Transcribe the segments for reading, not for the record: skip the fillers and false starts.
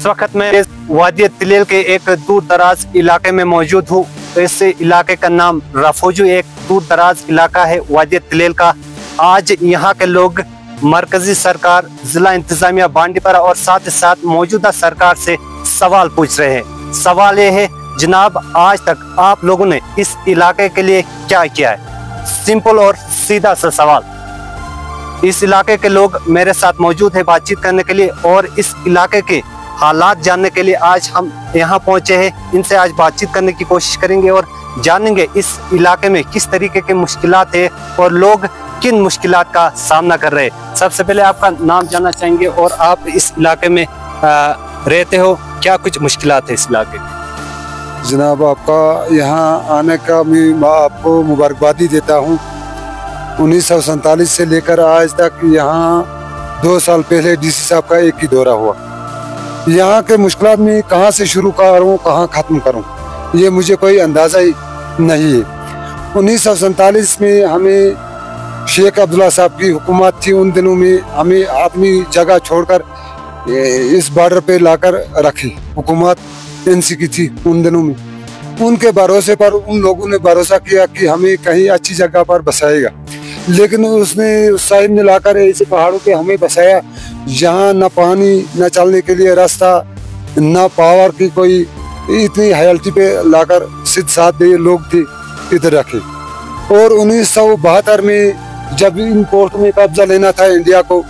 इस वक्त मैं वादी तिलेल के एक दूर दराज इलाके में मौजूद हूँ। इस इलाके का नाम रफोजू, एक दूर दराज इलाका है वादी तिलेल का। आज यहाँ के लोग मरकजी सरकार, जिला इंतजामिया बांडीपुरा और साथ ही साथ मौजूदा सरकार से सवाल पूछ रहे हैं। सवाल ये है जनाब, आज तक आप लोगों ने इस इलाके के लिए क्या किया है? सिंपल और सीधा सा सवाल। इस इलाके के लोग मेरे साथ मौजूद है बातचीत करने के लिए और इस इलाके के हालात जानने के लिए आज हम यहाँ पहुंचे हैं। इनसे आज बातचीत करने की कोशिश करेंगे और जानेंगे इस इलाके में किस तरीके की मुश्किलात है और लोग किन मुश्किलात का सामना कर रहे हैं। सबसे पहले आपका नाम जानना चाहेंगे और आप इस इलाके में रहते हो, क्या कुछ मुश्किलात है इस इलाके की? जनाब, आपका यहाँ आने का मैं आपको मुबारकबादी देता हूँ। 1947 से लेकर आज तक यहाँ 2 साल पहले डीसी साहब का एक ही दौरा हुआ। यहाँ के मुश्किलात में कहाँ से शुरू करूँ, कहाँ ख़त्म करूँ, ये मुझे कोई अंदाज़ा ही नहीं है। 1947 में हमें शेख अब्दुल्ला साहब की हुकूमत थी। उन दिनों में हमें अपनी जगह छोड़कर इस बॉर्डर पे लाकर रखी हुकूमत एनसी की थी। उन दिनों में उनके भरोसे पर उन लोगों ने भरोसा किया कि हमें कहीं अच्छी जगह पर बसाएगा, लेकिन उसने उस साहिब ने लाकर ऐसे पहाड़ों पे हमें बसाया जहाँ न पानी, न चलने के लिए रास्ता, न पावर की कोई, इतनी हायल्टी पे लाकर सिद्ध साथ लोग थे इधर रखे। और 1972 में जब इन पोस्ट में कब्जा लेना था इंडिया को,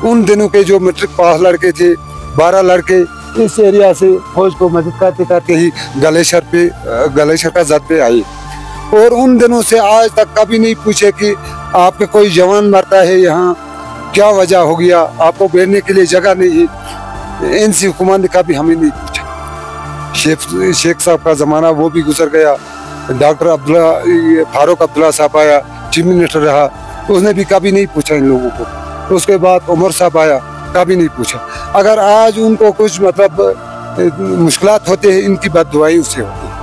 उन दिनों के जो मैट्रिक पास लड़के थे 12 लड़के इस एरिया से फौज को मदद करते करते ही गलेशर का जद पे आए। और उन दिनों से आज तक कभी नहीं पूछे कि आपके कोई जवान मरता है यहाँ, क्या वजह हो गया, आपको बैठने के लिए जगह नहीं है। एनसी हुकूमत ने कभी हमें नहीं पूछा। शेख साहब का जमाना वो भी गुजर गया। डॉक्टर फारूक अब्दुल्ला साहब आया, चीफ मिनिस्टर रहा, उसने भी कभी नहीं पूछा इन लोगों को। उसके बाद उमर साहब आया, कभी नहीं पूछा। अगर आज उनको कुछ मतलब मुश्किलात होते हैं, इनकी बददुआई उससे होती है।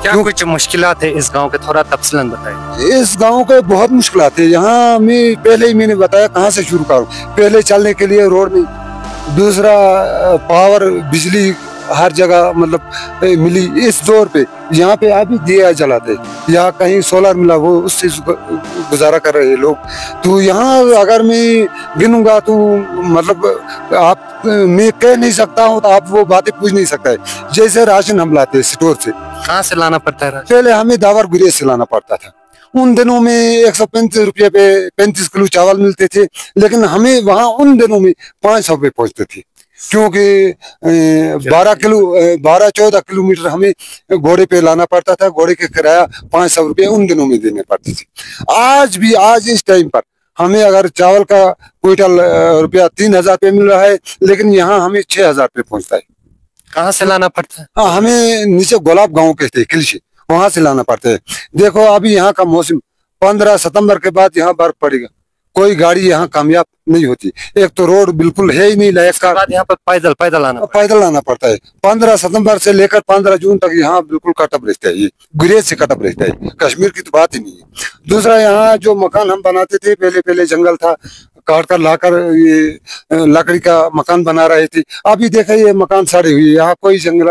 क्या कुछ मुश्किलात है इस गांव के, थोड़ा तफसीलन बताएं। इस गांव के बहुत मुश्किलात है। यहाँ मैं पहले ही मैंने बताया कहाँ से शुरू करूँ। पहले चलने के लिए रोड नहीं, दूसरा पावर, बिजली हर जगह मतलब मिली। इस दौर पे यहाँ पे अभी दिया जलाते, यहाँ कहीं सोलर मिला वो उससे गुजारा कर रहे हैं लोग। तो यहाँ अगर मैं गिनूंगा तो मतलब आप, मैं कह नहीं सकता हूँ, तो आप वो बातें पूछ नहीं सकता है। जैसे राशन हम लाते हैं स्टोर से, कहाँ से लाना पड़ता है? पहले हमें दावर गुरेज से लाना पड़ता था। उन दिनों में 135 रुपये पे 35 किलो चावल मिलते थे, लेकिन हमें वहाँ उन दिनों में 500 पे पहुँचते थे, क्योंकि 12-14 किलोमीटर हमें घोड़े पे लाना पड़ता था। घोड़े के किराया 500 रुपये उन दिनों में देने पड़ते थे। आज इस टाइम पर हमें अगर चावल का क्विंटल रुपया 3000 पे मिल रहा है, लेकिन यहाँ हमें 6000 पे पहुँचता है। कहाँ से लाना पड़ता है? हाँ, हमें नीचे गुलाब गांव कहते हैं, किलशी, वहां से लाना पड़ता है। देखो अभी यहाँ का मौसम, 15 सितंबर के बाद यहाँ बर्फ पड़ेगा, कोई गाड़ी यहाँ कामयाब नहीं होती। एक तो रोड बिल्कुल है ही नहीं लायक का, यहाँ पर पैदल लाना पड़ता है। 15 सितंबर से लेकर 15 जून तक यहाँ बिल्कुल कटअप रहता है, ये गुरेज से कटअप रहता है। कश्मीर की तो बात ही नहीं है। दूसरा, यहाँ जो मकान हम बनाते थे, पहले जंगल था, काट कर लाकर ये लकड़ी का मकान बना रहे थे। अभी देखा ये मकान साड़े हुए, यहाँ कोई जंगल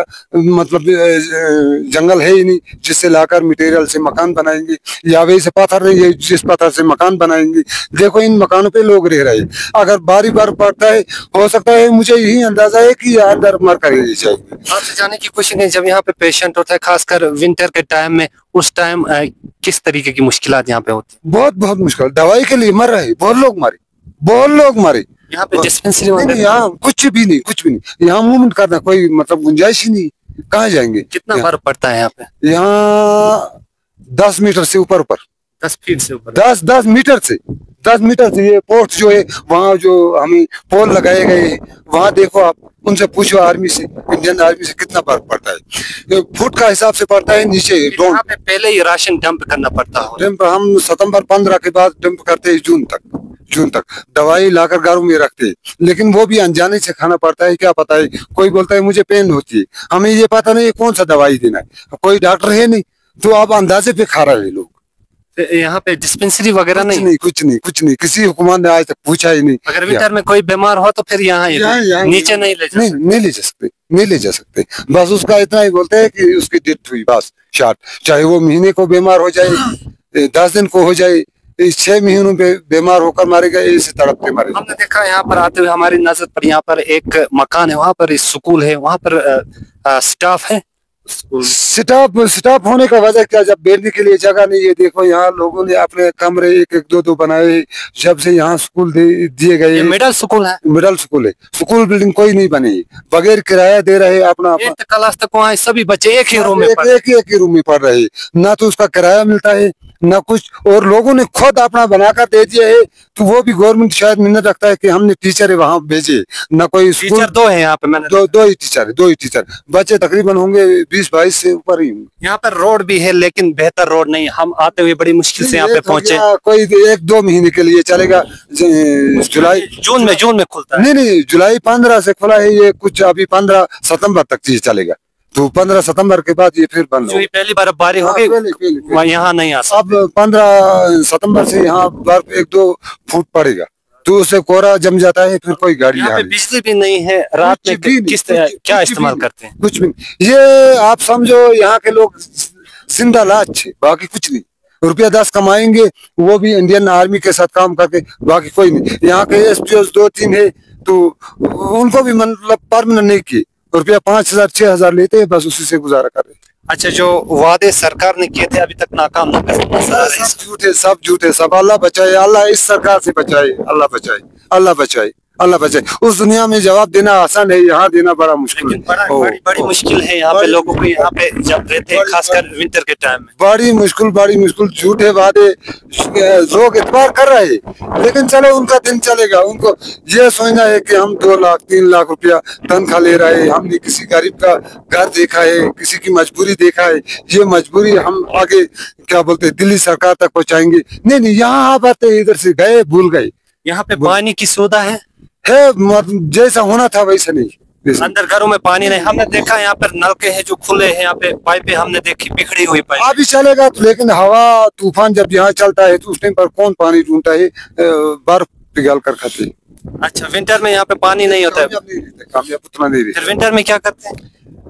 है ही नहीं जिससे लाकर मटेरियल से मकान बनाएंगे, या वैसे पत्थर नहीं है जिस पत्थर से मकान बनाएंगे। देखो इन मकानों पे लोग रह रहे हैं। अगर बारी बार पड़ता है, हो सकता है, मुझे यही अंदाजा है कि यहाँ अंदर मर कर जाएंगे। आपसे जाने की कोशिश नहीं, जब यहाँ पे पेशेंट होता है खासकर विंटर के टाइम में, उस टाइम किस तरीके की मुश्किलात यहाँ पे होती है? बहुत मुश्किल, दवाई के लिए मर रहे, बहुत लोग मारे। यहाँ पे डिस्पेंसरी यहाँ कुछ भी नहीं। यहाँ मूवमेंट करना कोई मतलब गुंजाइश ही नहीं, कहाँ जाएंगे? कितना बर्फ पड़ता है यहाँ पे? यहाँ 10 मीटर से ऊपर 10 फीट से ऊपर, 10 मीटर से ये पोर्ट जो है, वहाँ जो हमें पोल लगाए गए, वहाँ देखो आप, उनसे पूछो आर्मी से, इंडियन आर्मी से, कितना बर्फ पड़ता है। फुट का हिसाब से पड़ता है नीचे। यहाँ पे पहले ही राशन डंप करना पड़ता है। डंप हम सितंबर 15 के बाद डंप करते हैं, जून तक दवाई लाकर घरों में रखते हैं, लेकिन वो भी अनजाने से खाना पड़ता है। क्या पता है, कोई बोलता है मुझे पेन होती है, हमें ये पता नहीं कौन सा दवाई देना है, कोई डॉक्टर है नहीं, तो आप अंदाजे पे खा रहे हैं लोग। यहाँ पे डिस्पेंसरी वगैरह कुछ नहीं? नहीं, कुछ नहीं, कुछ नहीं, किसी हुकूमत ने आज तक पूछा ही नहीं। अगर विंटर में कोई बीमार हो तो फिर यहाँ नीचे नहीं ले जा नहीं, नहीं ले जा सकते, नहीं ले जा सकते। बस उसका इतना ही बोलते हैं कि उसकी डेथ हुई, बस शॉर्ट। चाहे वो महीने को बीमार हो जाए, 10 दिन को हो जाए, 6 महीनों पे बीमार होकर मारेगा, ऐसे तड़पते मारे। हमने देखा यहाँ पर आते हुए हमारी नजर पर यहाँ पर एक मकान है, वहाँ पर स्कूल है, वहाँ पर स्टाफ है। स्टाफ होने का वजह क्या, जब बैठने के लिए जगह नहीं है। देखो यहाँ लोगों ने अपने कमरे एक एक दो बनाए, जब से यहाँ स्कूल दिए गए। मिडिल स्कूल है, मिडिल स्कूल है, स्कूल बिल्डिंग कोई नहीं बनी, बगैर किराया दे रहे अपना। 8th क्लास तक वहाँ सभी बच्चे एक ही रूम में एक ही रूम में पढ़ रहे, ना तो उसका किराया मिलता है ना कुछ, और लोगों ने खुद अपना बनाकर दे दिया है। तो वो भी गवर्नमेंट शायद मिन्नत रखता है कि हमने टीचर है वहाँ भेजे, ना कोई स्कूल। टीचर 2 है यहाँ पे, मैंने दो ही टीचर, 2 ही टीचर। बच्चे तकरीबन होंगे 20-22 से ऊपर ही। यहाँ पर रोड भी है लेकिन बेहतर रोड नहीं। हम आते हुए बड़ी मुश्किल से यहाँ पे पहुंचे। कोई 1-2 महीने के लिए चलेगा, जुलाई जून में खुलता है। नहीं, जुलाई 15 से खुला है ये, कुछ अभी 15 सितंबर तक ये चलेगा। तो 15 सितंबर के बाद ये फिर बंद जो पहली बर्फबारी होगी यहाँ नहीं आ सकता। अब 15 सितंबर से यहाँ बर्फ 1-2 फुट पड़ेगा, तो उससे कोहरा जम जाता है, फिर कोई गाड़ी यहाँ पे बिजली भी नहीं है। रात में क्या इस्तेमाल करते हैं? कुछ भी नहीं। ये आप समझो यहाँ के लोग जिंदा लाश है, बाकी कुछ नहीं। रुपया 10 कमाएंगे, वो भी इंडियन आर्मी के साथ काम करके, बाकी कोई नहीं। यहाँ के SPO 2-3 है, तो उनको भी मतलब परमानेंट नहीं किए, रुपया 5,000-6,000 लेते हैं, बस उसी से गुजारा कर रहे हैं। अच्छा, जो वादे सरकार ने किए थे अभी तक नाकाम नहीं कर सके। सब झूठे, सब। अल्लाह बचाए, अल्लाह इस सरकार से बचाए, अल्लाह बचाए, अल्लाह बचाए, अल्लाह बचाए। उस दुनिया में जवाब देना आसान है, यहाँ देना बड़ा मुश्किल है। बड़ी मुश्किल है यहाँ पे लोगों को, यहाँ पे जब रहते हैं खासकर विंटर के टाइम में। बड़ी मुश्किल। झूठे वादे लोग इतबार कर रहे हैं, लेकिन चलो उनका दिन चलेगा। उनको ये सोचना है कि हम 2 लाख 3 लाख रुपया तनख्वाह ले रहे हैं, हमने किसी गरीब का घर देखा है, किसी की मजबूरी देखा है, ये मजबूरी हम आगे क्या बोलते दिल्ली सरकार तक पहुँचाएंगे। नहीं, यहाँ आप आते इधर से गए, भूल गए। यहाँ पे पानी की सुविधा है, जैसा होना था वैसा नहीं। अंदर घरों में पानी नहीं। हमने देखा यहाँ पर नलके हैं जो खुले हैं, यहाँ पे पाइपें हमने देखी बिखड़ी हुई पाइप। अभी चलेगा तो, लेकिन हवा तूफान जब यहाँ चलता है तो उस टाइम पर कौन पानी ढूंढता है, बर्फ पिघल कर खाते। अच्छा, विंटर में यहाँ पे पानी नहीं होता है? कामयाब उतना नहीं। फिर विंटर में क्या करते हैं?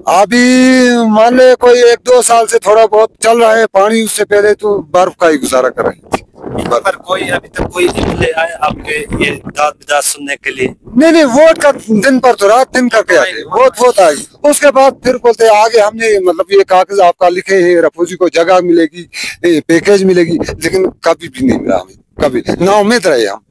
अभी मान ले कोई 1-2 साल से थोड़ा बहुत चल रहा है पानी, उससे पहले तो बर्फ का ही गुजारा कर रहे हैं। पर कोई अभी तक कोई एमएलए आए आपके ये दाद सुनने के लिए? नहीं, वोट का दिन पर तो रात दिन करके आते, वोट आई, उसके बाद फिर बोलते आगे हमने मतलब ये कागज आपका लिखे है, रफूजी को जगह मिलेगी, पैकेज मिलेगी, लेकिन कभी भी नहीं मिला हमें, कभी ना उम्मीद रहे हम।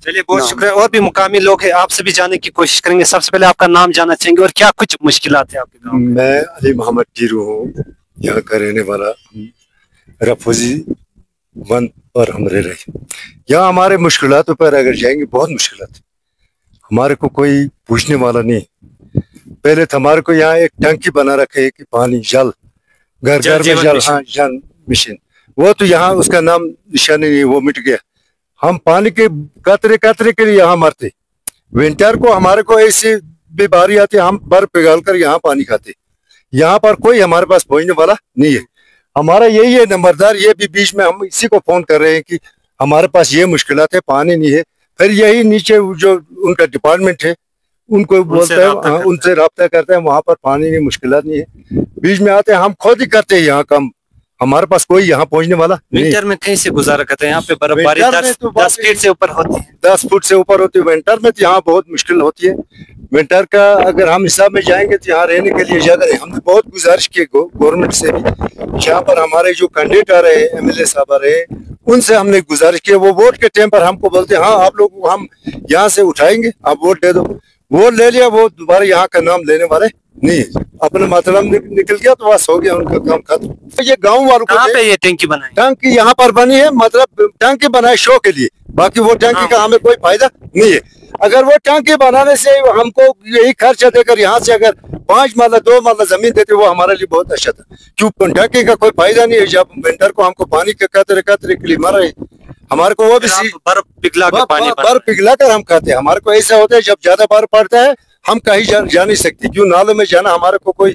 चलिए, बहुत शुक्रिया। और भी मुकामी लोग हैं, आपसे भी जानने की कोशिश करेंगे। सबसे पहले आपका नाम जानना चाहेंगे और क्या कुछ मुश्किलात है आपके गाँव में? मैं अली मोहम्मद जीरू हूँ, यहाँ का रहने वाला। रफूजी 1 पर हम रह रहे, यहाँ हमारे मुश्किलातों पर अगर जाएंगे बहुत मुश्किलात, हमारे को कोई पूछने वाला नहीं। पहले तो हमारे को यहाँ एक टंकी बना रखे है कि पानी जल घर घर में जल, हाँ, जल मिशन, वो तो यहाँ उसका नाम निशान नहीं, वो मिट गया। हम पानी के कतरे कतरे के लिए यहाँ मरते। विंटर को हमारे को ऐसी बीमारी आती, हम बर्फ पिघाल कर यहाँ पानी खाते। यहाँ पर कोई हमारे पास पहुंचने वाला नहीं है। हमारा यही है नंबरदार, ये भी बीच में हम इसी को फोन कर रहे हैं कि हमारे पास ये मुश्किलात है, पानी नहीं है। फिर यही नीचे जो उनका डिपार्टमेंट है उनको बोलते हैं, उनसे रब्ता करते हैं, वहां पर पानी की मुश्किलात नहीं है। बीच में आते हैं, हम खुद ही करते हैं यहाँ काम, हमारे पास कोई यहाँ पहुंचने वाला। विंटर में कैसे गुजारा करते हैं? यहाँ पे बर्फबारी 10 फीट से ऊपर होती है, 10 फुट से ऊपर होती है। विंटर में तो यहाँ बहुत मुश्किल होती है। विंटर का अगर हम हिसाब में जाएंगे तो यहाँ रहने के लिए जगह है। हमने बहुत गुजारिश की गवर्नमेंट से भी, यहाँ पर हमारे जो कैंडिडेट आ रहे हैं, MLA साहब आ रहे हैं, उनसे हमने गुजारिश की। वो वोट के टाइम पर हमको बोलते हैं, हाँ आप लोग हम यहाँ से उठाएंगे, आप वोट दे दो। वोट ले लिया, वो दोबारा यहाँ का नाम लेने वाले नहीं, अपने मतलब निकल गया तो बस हो गया उनका काम खत्म। तो ये गांव वालों को पे ये टंकी बनाई, टंकी यहाँ पर बनी है, मतलब टंकी बनाए शो के लिए, बाकी वो टंकी का हमें कोई फायदा नहीं है। अगर वो टंकी बनाने से हमको यही खर्चा देकर यहाँ से अगर 5 माला 2 माला जमीन देते, वो हमारे लिए बहुत अच्छा था। क्यों टंकी का कोई फायदा नहीं है, जब विंटर को हमको पानी के कतरे कतरे के लिए मर रहे, हमारे को वो भी बर्फ पिघला कर पानी, बर्फ पिघला कर हम खाते हैं। हमारे को ऐसा होता है जब ज्यादा बर्फ पड़ता है हम कहीं जा नहीं सकते, क्यों नालों में जाना हमारे को कोई